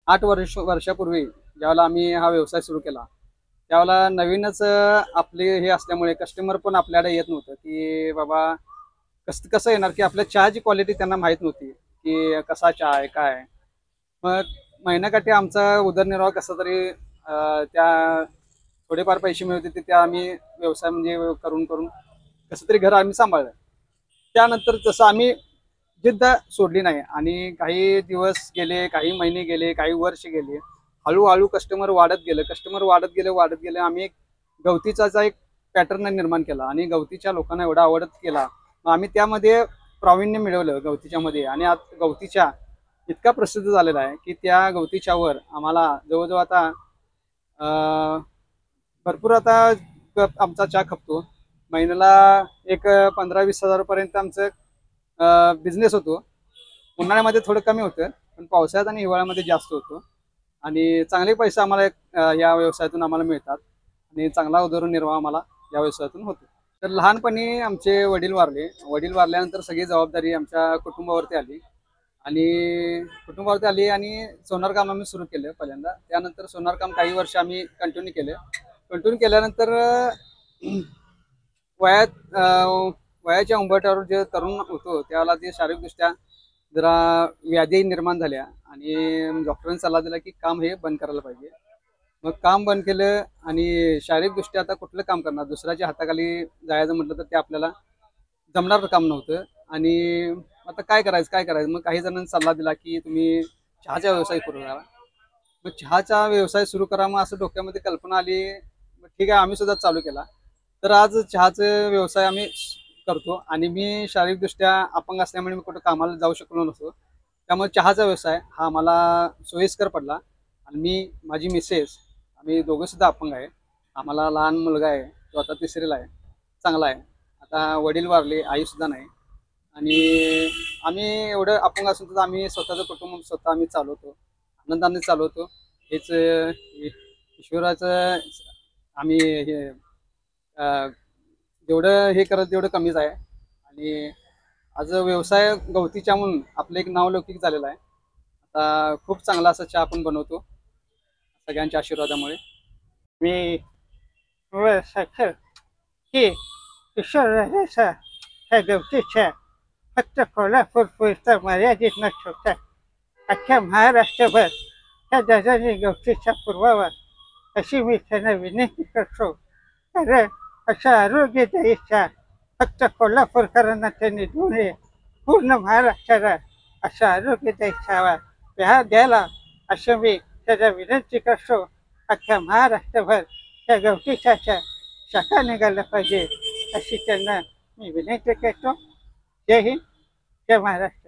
8 वर्षापूर्वी ज्यावेळेला आम्ही हा व्यवसाय सुरू केला, त्यावेळेला नवीनच आपले हे असल्यामुळे कस्टमर पण आपल्याकडे येत नव्हतं, की बाबा कसं कसं येणार, की आपल्या चहाची क्वालिटी त्यांना माहीत नव्हती, की कसा चहा आहे, काय आहे. मग महिन्याकाठी आमचा उदरनिर्वाह कसा तरी त्या थोडेफार पैसे मिळत होते, त्या आम्ही व्यवसाय म्हणजे करून करून कसं तरी घर आम्ही सांभाळलं. त्यानंतर जसं आम्ही जिद्द सोडली नाही आणि काही दिवस गेले, काही महिने गेले, काही वर्ष गेले. हळू-हळू कस्टमर वाढत गेलं, कस्टमर वाढत गेलं, वाढत गेलं. आम्ही एक गवतीचा एक पॅटर्न निर्माण केला आणि गवतीच्या लोकांना एवढा आवडत गेला. मग आम्ही त्यामध्ये प्रावीण्य मिळवलं गवतीच्यामध्ये आणि आज गवती चहा इतका प्रसिद्ध झालेला आहे, की त्या गवती चहावर आम्हाला जवळ आता भरपूर आता आमचा चहा खपतो. महिन्याला एक 15-20 हजारपर्यंत आमचं बिझनेस होतो. उन्हाळ्यामध्ये थोडं कमी होतं, पण पावसाळ्यात आणि हिवाळ्यामध्ये जास्त होतो आणि चांगले पैसे आम्हाला या व्यवसायातून आम्हाला मिळतात आणि चांगला उदरनिर्वाह आम्हाला या व्यवसायातून होतो. तर लहानपणी आमचे वडील वारले. वडील वारल्यानंतर सगळी जबाबदारी आमच्या कुटुंबावरती आली आणि सोनार काम आम्ही सुरू केलं पहिल्यांदा. त्यानंतर सोनार काम काही वर्ष आम्ही कंटिन्यू केलं. कंटिन्यू केल्यानंतर वयात वयाच्या उंबरठ्यावर जे तरुण होतो त्यावेळेला ते शारीरिकदृष्ट्या जरा व्याधी निर्माण झाल्या आणि डॉक्टरांनी सल्ला दिला की काम हे बंद करायला पाहिजे. मग काम बंद केलं आणि शारीरिकदृष्ट्या आता कुठलं काम करणार, दुसऱ्याच्या हाताखाली जायचं म्हटलं तर ते आपल्याला जमणार काम नव्हतं आणि आता काय करायचं मग काही जणांनी सल्ला दिला की तुम्ही चहाचा व्यवसाय करू करा. मग चहाचा व्यवसाय सुरू करा, मग असं डोक्यामध्ये कल्पना आली. मग ठीक आहे, आम्ही सुद्धा चालू केला. तर आज चहाचा व्यवसाय आम्ही करतो आणि मी शारीरिकदृष्ट्या अपंग असल्यामुळे मी कुठं कामाला जाऊ शकलो नसतो. त्यामुळे चहाचा व्यवसाय हा आम्हाला सोयीस्कर पडला आणि मी, माझी मिसेस, आम्ही दोघं सुद्धा अपंग आहे. आम्हाला लहान मुलगा आहे, तो आता 3रीला आहे, चांगला आहे. आता वडील वारले, आई सुद्धा नाही आणि आम्ही एवढं अपंग असून सुद्धा आम्ही स्वतःचं कुटुंब स्वतः आम्ही चालवतो, आनंदाने चालवतो. हेच ईश्वराचं आम्ही हे जेवढं हे करत तेवढं कमीच आहे आणि आज व्यवसाय गवतीच्या म्हणून आपलं एक नावलौकिक झालेलं आहे. आता खूप चांगला असा चहा आपण बनवतो सगळ्यांच्या आशीर्वादामुळे. मी साखर की किशोरराजाचा ह्या गवतीच्या फक्त कोल्हापूर पुरता मर्यादित न ठेवता अख्ख्या महाराष्ट्रभर ह्या दादांनी गवतीचा पुरवावा अशी मी त्यांना विनंती करतो. कारण अशा आरोग्यदायी चहा फक्त कोल्हापूरकरांना त्यांनी देऊ नये, पूर्ण महाराष्ट्राला अशा आरोग्यदायी चहा द्यायला असं मी त्याला विनंती करतो. अख्ख्या महाराष्ट्रभर त्या गवती चहाच्या शाखा निघायला पाहिजे अशी त्यांना मी विनंती करतो. जय हिंद, जय महाराष्ट्र.